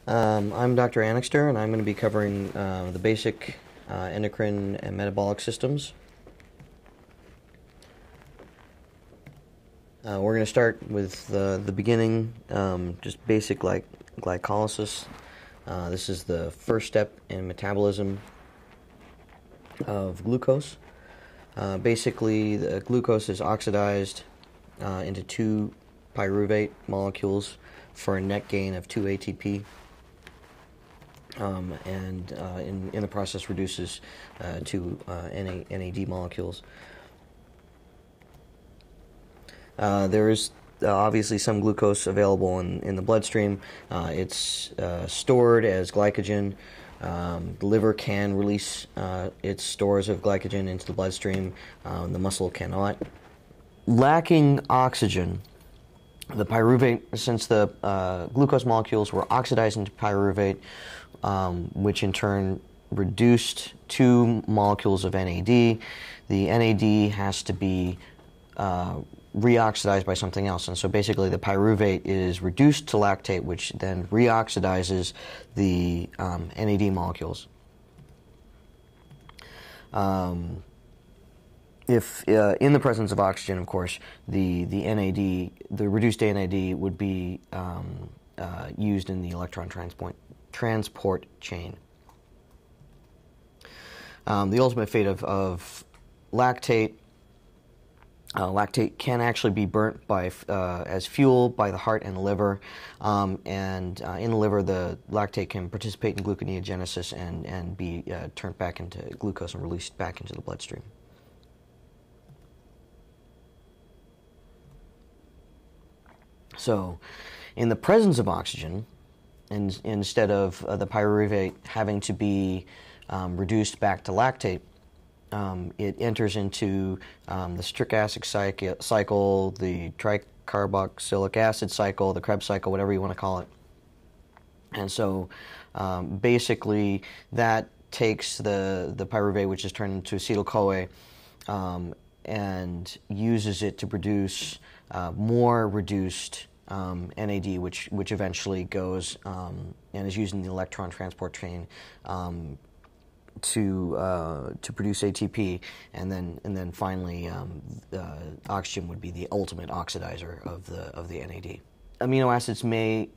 I'm Dr. Annixter, and I'm going to be covering the basic endocrine and metabolic systems. We're going to start with the beginning, just basic glycolysis. This is the first step in metabolism of glucose. Basically, the glucose is oxidized into two pyruvate molecules for a net gain of 2 ATP. And in the process reduces to NAD molecules. There is obviously some glucose available in the bloodstream. It's stored as glycogen. The liver can release its stores of glycogen into the bloodstream. The muscle cannot. Lacking oxygen, the pyruvate, since the glucose molecules were oxidized into pyruvate, which in turn reduced two molecules of NAD. The NAD has to be reoxidized by something else, and so basically the pyruvate is reduced to lactate, which then reoxidizes the NAD molecules. If in the presence of oxygen, of course, the reduced NAD would be used in the electron transport chain. The ultimate fate of lactate. Lactate can actually be burnt as fuel by the heart and the liver, and in the liver, the lactate can participate in gluconeogenesis and be turned back into glucose and released back into the bloodstream. So, in the presence of oxygen, instead of the pyruvate having to be reduced back to lactate, it enters into the citric acid cycle, the tricarboxylic acid cycle, the Krebs cycle, whatever you want to call it. And so basically that takes the pyruvate, which is turned into acetyl-CoA, and uses it to produce more reduced NAD, which eventually goes and is used in the electron transport chain to produce ATP, and then finally oxygen would be the ultimate oxidizer of the NAD. Amino acids may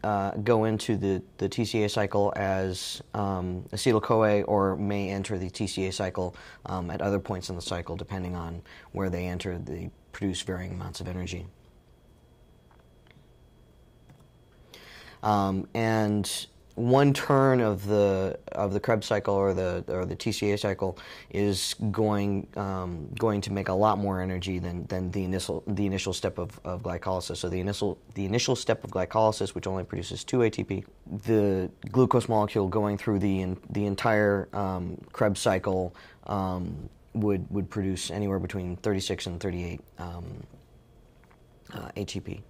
go into the TCA cycle as acetyl-CoA, or may enter the TCA cycle at other points in the cycle, depending on where they enter. They produce varying amounts of energy. And one turn of the Krebs cycle or the TCA cycle is going to make a lot more energy than the initial step of glycolysis. So the initial step of glycolysis, which only produces 2 ATP, the glucose molecule going through the entire Krebs cycle would produce anywhere between 36 and 38 ATP.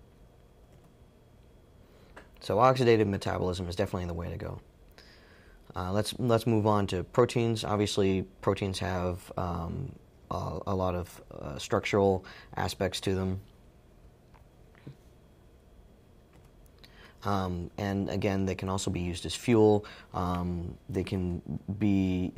So oxidative metabolism is definitely the way to go. Let's move on to proteins. Obviously, proteins have a lot of structural aspects to them. And again, they can also be used as fuel. They can be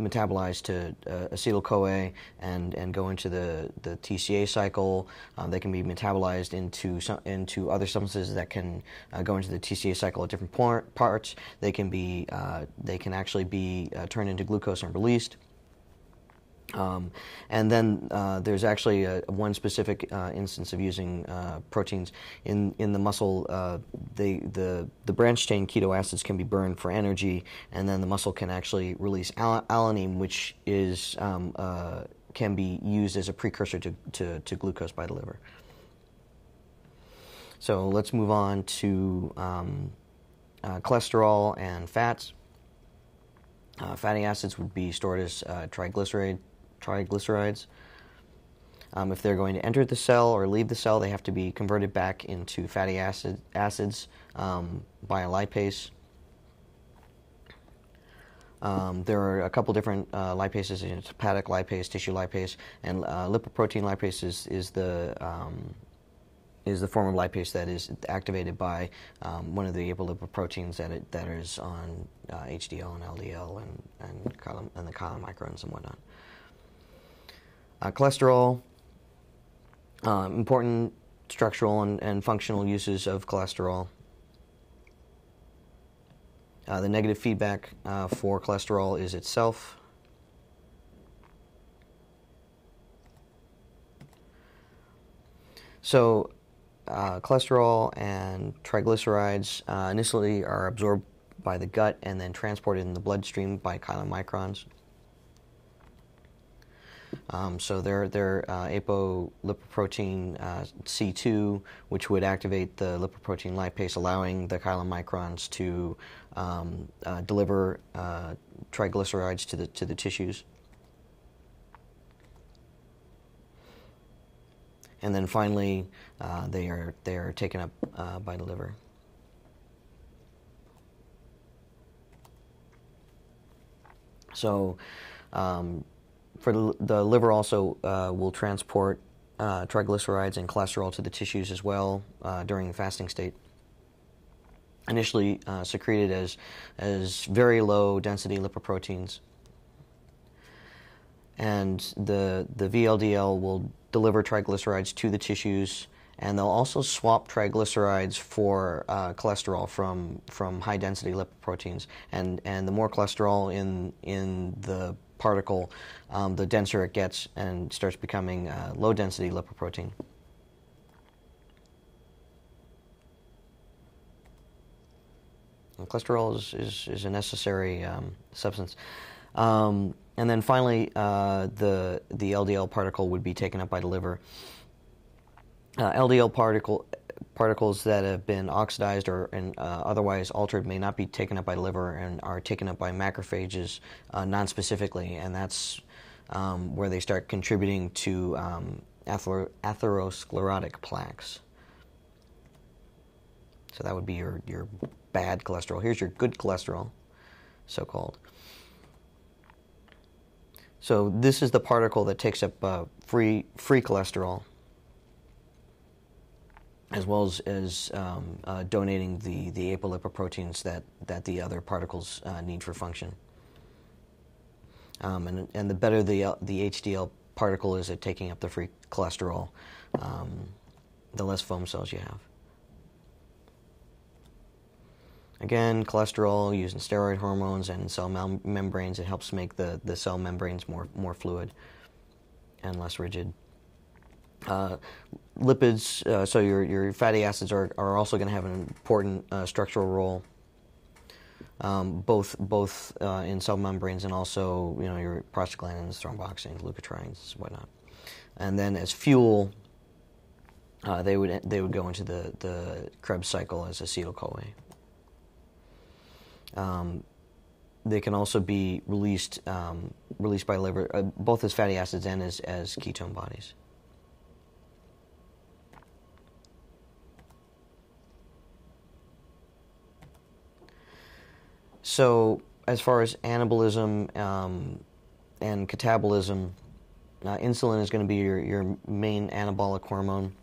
metabolized to acetyl-CoA and go into the TCA cycle. They can be metabolized into other substances that can go into the TCA cycle at different parts. They can actually be turned into glucose and released. And then there's actually one specific instance of using proteins in the muscle. The branched chain keto acids can be burned for energy, and then the muscle can actually release alanine, which is can be used as a precursor to glucose by the liver. So let's move on to cholesterol and fats. Fatty acids would be stored as triglycerides. If they're going to enter the cell or leave the cell, they have to be converted back into fatty acids by a lipase. There are a couple different lipases: hepatic lipase, tissue lipase, and lipoprotein lipase is the is the form of lipase that is activated by one of the apolipoproteins that is on HDL and LDL and the chylomicrons and whatnot. Cholesterol, important structural and functional uses of cholesterol. The negative feedback for cholesterol is itself. So cholesterol and triglycerides initially are absorbed by the gut and then transported in the bloodstream by chylomicrons. So they're apolipoprotein C2, which would activate the lipoprotein lipase, allowing the chylomicrons to deliver triglycerides to the tissues. And then finally, they are taken up by the liver. So, for the liver also will transport triglycerides and cholesterol to the tissues as well during the fasting state. Initially secreted as very low density lipoproteins, and the VLDL will deliver triglycerides to the tissues, and they'll also swap triglycerides for cholesterol from high density lipoproteins, and the more cholesterol in the particle, the denser it gets and starts becoming low density lipoprotein. And cholesterol is a necessary substance. And then finally, the LDL particle would be taken up by the liver. LDL particles that have been oxidized or otherwise altered may not be taken up by the liver and are taken up by macrophages non-specifically, and that's where they start contributing to atherosclerotic plaques. So that would be your bad cholesterol. Here's your good cholesterol, so-called. So this is the particle that takes up free cholesterol, as well as donating the apolipoproteins that the other particles need for function. And the better the HDL particle is at taking up the free cholesterol, the less foam cells you have. Again, cholesterol used in steroid hormones and cell membranes. It helps make the cell membranes more fluid and less rigid. Lipids, so your fatty acids are also going to have an important structural role, both in cell membranes and also your prostaglandins, thromboxanes, leukotrienes, whatnot. And then as fuel, they would go into the Krebs cycle as acetyl-CoA. They can also be released by liver, both as fatty acids and as ketone bodies. So, as far as anabolism and catabolism, insulin is going to be your main anabolic hormone.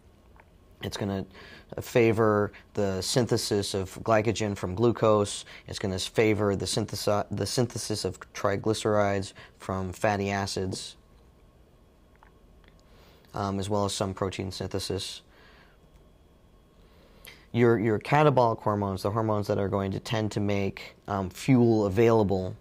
It's going to favor the synthesis of glycogen from glucose. It's going to favor the synthesis of triglycerides from fatty acids, as well as some protein synthesis. Your catabolic hormones, the hormones that are going to tend to make fuel available,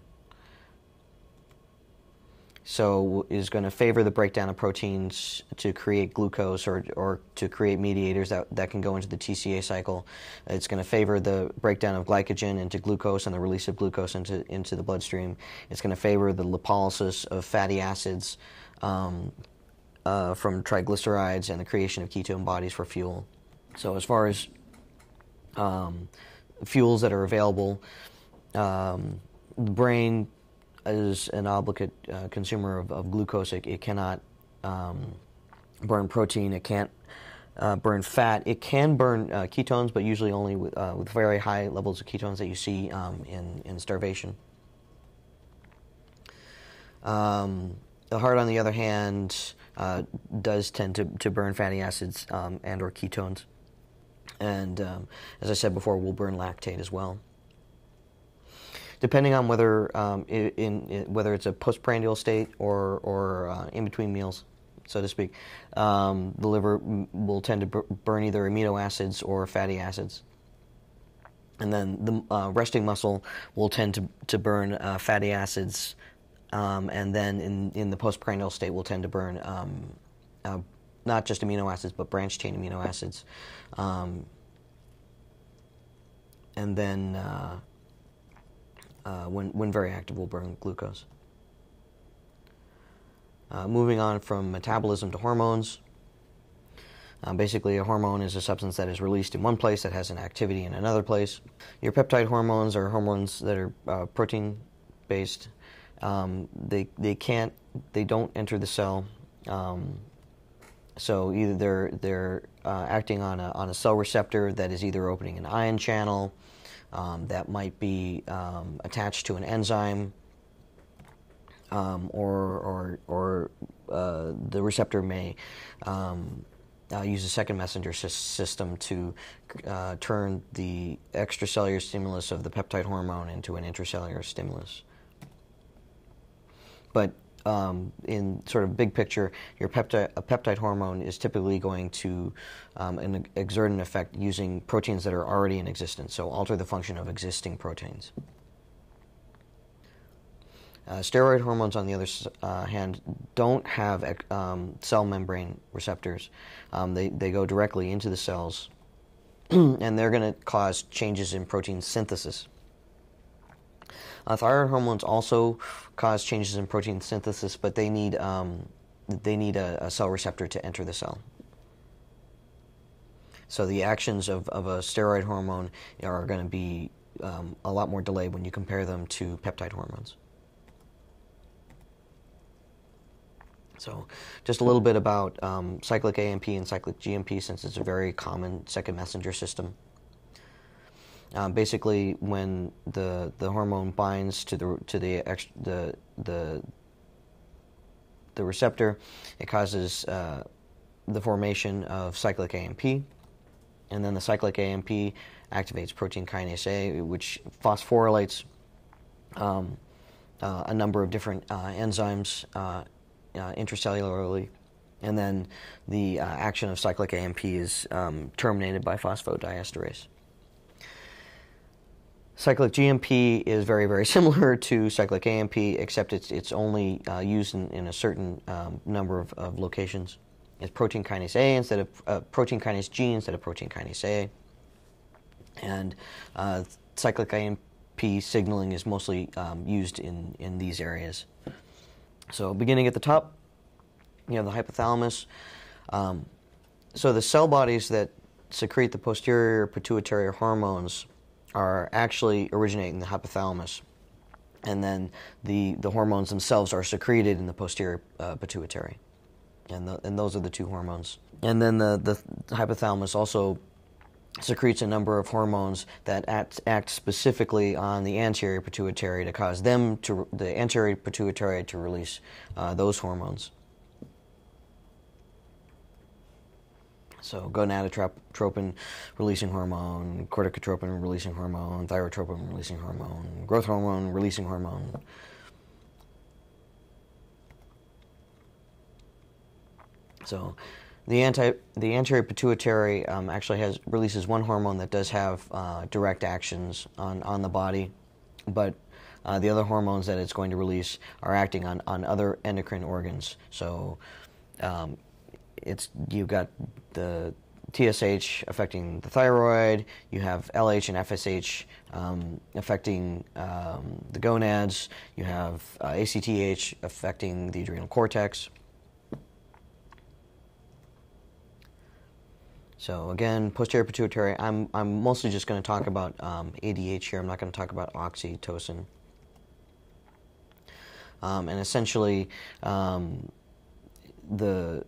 so is going to favor the breakdown of proteins to create glucose or to create mediators that can go into the TCA cycle. It's going to favor the breakdown of glycogen into glucose and the release of glucose into the bloodstream. It's going to favor the lipolysis of fatty acids from triglycerides and the creation of ketone bodies for fuel. So as far as fuels that are available, the brain is an obligate consumer of glucose. It cannot burn protein. It can't burn fat. It can burn ketones, but usually only with very high levels of ketones that you see in starvation. The heart, on the other hand, does tend to burn fatty acids and or ketones. And as I said before, will burn lactate as well. Depending on whether whether it's a postprandial state or in between meals, so to speak, the liver will tend to burn either amino acids or fatty acids. And then the resting muscle will tend to burn fatty acids, and then in the postprandial state will tend to burn not just amino acids but branched chain amino acids, and then when very active will burn glucose. Moving on from metabolism to hormones. Basically, a hormone is a substance that is released in one place that has an activity in another place. Your peptide hormones are hormones that are protein-based. They don't enter the cell. So either they're acting on a cell receptor that is either opening an ion channel, that might be attached to an enzyme, or the receptor may use a second messenger system to turn the extracellular stimulus of the peptide hormone into an intracellular stimulus. But in sort of big picture, a peptide hormone is typically going to exert an effect using proteins that are already in existence, so alter the function of existing proteins. Steroid hormones, on the other hand, don't have cell membrane receptors. They go directly into the cells, and they're going to cause changes in protein synthesis. Thyroid hormones also cause changes in protein synthesis, but they need a cell receptor to enter the cell. So the actions of a steroid hormone are going to be a lot more delayed when you compare them to peptide hormones. So just a little bit about cyclic AMP and cyclic GMP, since it's a very common second messenger system. Basically, when the hormone binds to the receptor, it causes the formation of cyclic AMP, and then the cyclic AMP activates protein kinase A, which phosphorylates a number of different enzymes intracellularly, and then the action of cyclic AMP is terminated by phosphodiesterase. Cyclic GMP is very, very similar to cyclic AMP, except it's only used in a certain number of locations. It's protein kinase A instead of protein kinase G instead of protein kinase A, and cyclic AMP signaling is mostly used in these areas. So beginning at the top, you have the hypothalamus. So the cell bodies that secrete the posterior pituitary hormones are actually originate in the hypothalamus, and then the hormones themselves are secreted in the posterior pituitary, and those are the two hormones. And then the hypothalamus also secretes a number of hormones that act specifically on the anterior pituitary to cause the anterior pituitary to release those hormones. So gonadotropin releasing hormone, corticotropin releasing hormone, thyrotropin releasing hormone, growth hormone releasing hormone. So the anterior pituitary actually releases one hormone that does have direct actions on the body, but the other hormones that it's going to release are acting on other endocrine organs. So you've got the TSH affecting the thyroid, you have LH and FSH affecting the gonads, you have ACTH affecting the adrenal cortex. So again, posterior pituitary, I'm mostly just going to talk about ADH here. I'm not going to talk about oxytocin. And essentially, the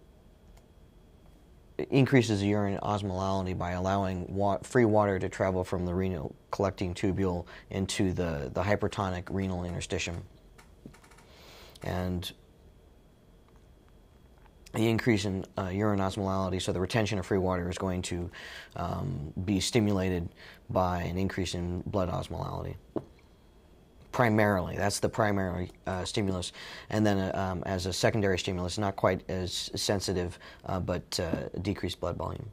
increases the urine osmolality by allowing free water to travel from the renal collecting tubule into the hypertonic renal interstitium. And the increase in urine osmolality, so the retention of free water, is going to be stimulated by an increase in blood osmolality. Primarily, that's the primary stimulus, and then as a secondary stimulus, not quite as sensitive, but decreased blood volume.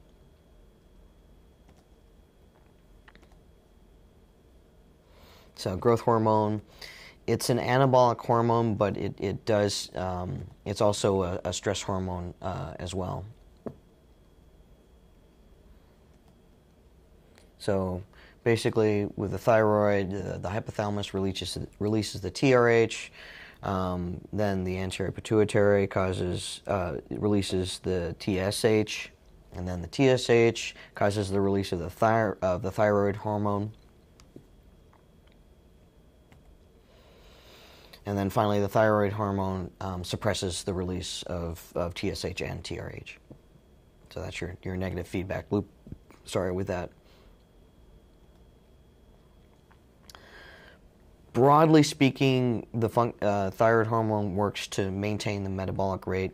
So growth hormone, it's an anabolic hormone, but it does, it's also a stress hormone as well. So basically, with the thyroid, the hypothalamus releases the TRH, then the anterior pituitary releases the TSH, and then the TSH causes the release of the thyroid hormone. And then finally, the thyroid hormone suppresses the release of TSH and TRH. So that's your negative feedback loop. Sorry with that. Broadly speaking, the thyroid hormone works to maintain the metabolic rate.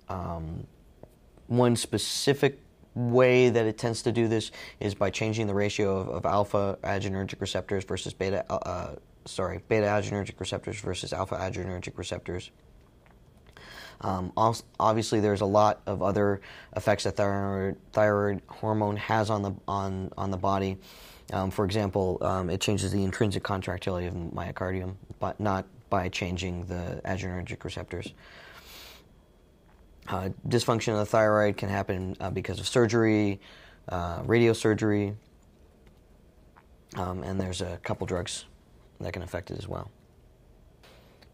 One specific way that it tends to do this is by changing the ratio of alpha adrenergic receptors versus beta adrenergic receptors versus alpha adrenergic receptors. Obviously, there's a lot of other effects that thyroid hormone has on the body. For example, it changes the intrinsic contractility of the myocardium, but not by changing the adrenergic receptors. Dysfunction of the thyroid can happen because of surgery, radiosurgery, and there's a couple drugs that can affect it as well.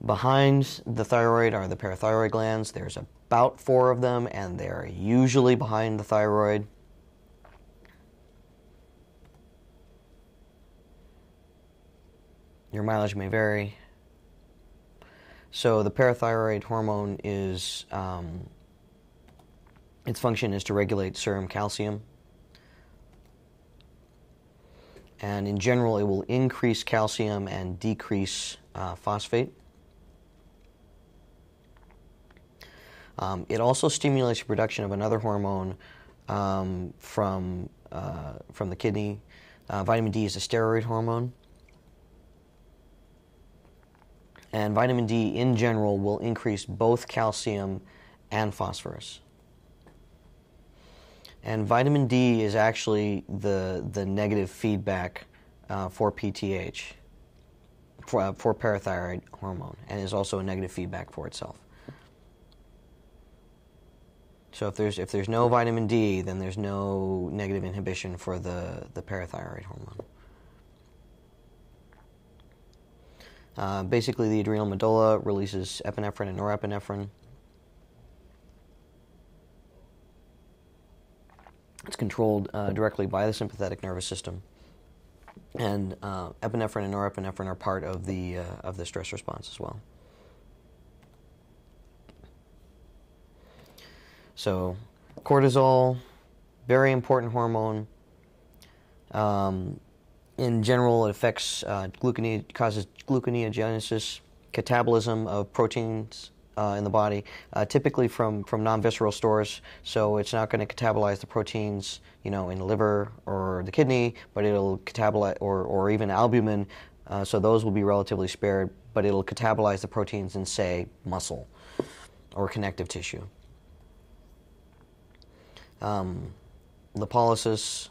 Behind the thyroid are the parathyroid glands. There's about 4 of them, and they're usually behind the thyroid. Your mileage may vary. So the parathyroid hormone is, its function is to regulate serum calcium. And in general, it will increase calcium and decrease phosphate. It also stimulates the production of another hormone from the kidney. Vitamin D is a steroid hormone. And vitamin D, in general, will increase both calcium and phosphorus. And vitamin D is actually the negative feedback for PTH, for parathyroid hormone, and is also a negative feedback for itself. So if there's no vitamin D, then there's no negative inhibition for the parathyroid hormone. Basically, the adrenal medulla releases epinephrine and norepinephrine. It's controlled directly by the sympathetic nervous system, and epinephrine and norepinephrine are part of the stress response as well. So, cortisol, very important hormone. In general, it affects causes gluconeogenesis, catabolism of proteins in the body, typically from non-visceral stores. So it's not going to catabolize the proteins, in the liver or the kidney, but it'll catabolize, or even albumin. So those will be relatively spared, but it'll catabolize the proteins in, say, muscle or connective tissue. Lipolysis.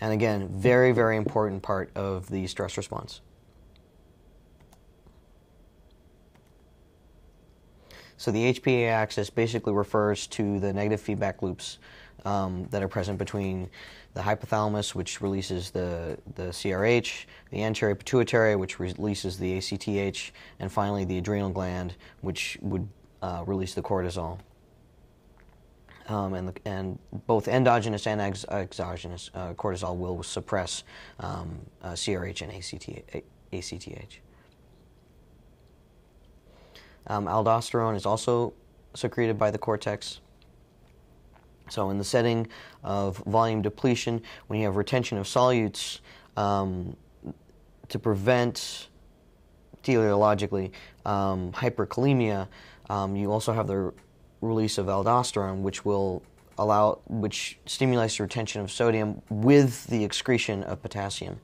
And again, very, very important part of the stress response. So the HPA axis basically refers to the negative feedback loops that are present between the hypothalamus, which releases the CRH, the anterior pituitary, which releases the ACTH, and finally the adrenal gland, which would release the cortisol. And both endogenous and exogenous cortisol will suppress CRH and ACTH. Aldosterone is also secreted by the cortex. So in the setting of volume depletion, when you have retention of solutes, to prevent teleologically hyperkalemia, you also have the release of aldosterone, which stimulates the retention of sodium with the excretion of potassium.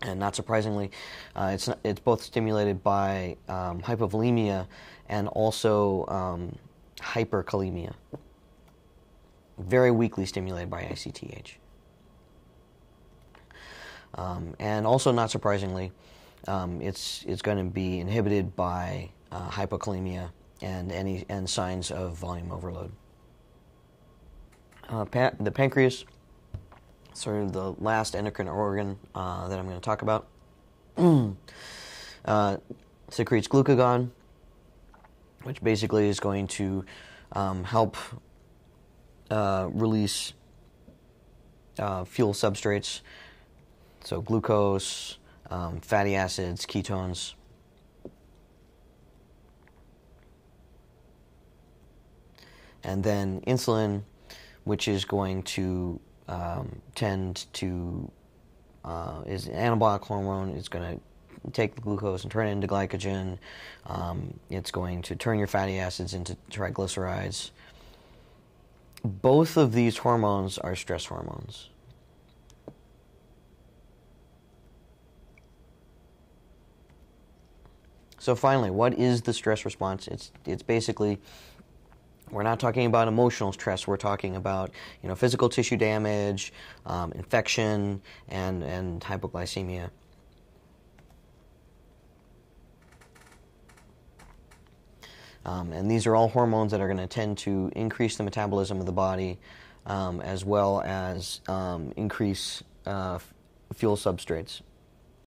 And not surprisingly, it's both stimulated by hypovolemia and also hyperkalemia. Very weakly stimulated by ICTH. And also, not surprisingly, it's going to be inhibited by hypokalemia and signs of volume overload. The pancreas, sort of the last endocrine organ that I'm going to talk about, secretes glucagon, which basically is going to help release fuel substrates, so glucose, fatty acids, ketones. And then insulin, which is going to tend to, is an anabolic hormone. It's going to take the glucose and turn it into glycogen. It's going to turn your fatty acids into triglycerides. Both of these hormones are stress hormones. So finally, what is the stress response? It's basically, we're not talking about emotional stress. We're talking about physical tissue damage, infection, and hypoglycemia. And these are all hormones that are going to tend to increase the metabolism of the body, as well as increase fuel substrates.